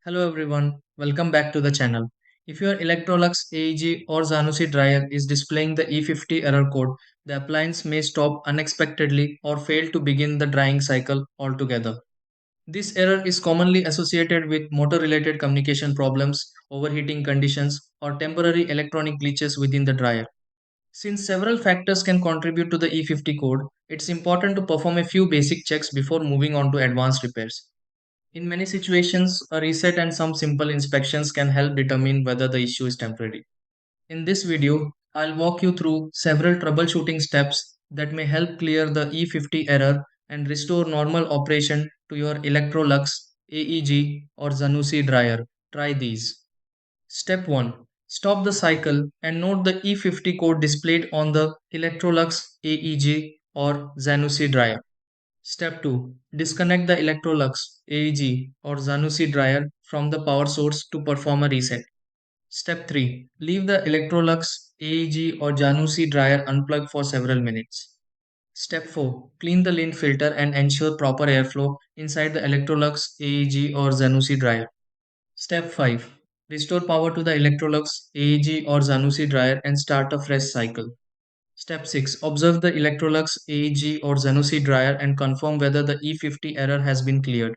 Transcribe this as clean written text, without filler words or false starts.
Hello everyone, welcome back to the channel. If your Electrolux AEG or Zanussi dryer is displaying the E50 error code, the appliance may stop unexpectedly or fail to begin the drying cycle altogether. This error is commonly associated with motor-related communication problems, overheating conditions, or temporary electronic glitches within the dryer. Since several factors can contribute to the E50 code, it's important to perform a few basic checks before moving on to advanced repairs. In many situations, a reset and some simple inspections can help determine whether the issue is temporary. In this video, I'll walk you through several troubleshooting steps that may help clear the E50 error and restore normal operation to your Electrolux AEG or Zanussi dryer. Try these. Step 1. Stop the cycle and note the E50 code displayed on the Electrolux AEG or Zanussi dryer. Step 2. Disconnect the Electrolux AEG or Zanussi dryer from the power source to perform a reset. Step 3. Leave the Electrolux AEG or Zanussi dryer unplugged for several minutes. Step 4. Clean the lint filter and ensure proper airflow inside the Electrolux AEG or Zanussi dryer. Step 5. Restore power to the Electrolux AEG or Zanussi dryer and start a fresh cycle. Step 6. Observe the Electrolux AEG or Zanussi dryer and confirm whether the E50 error has been cleared.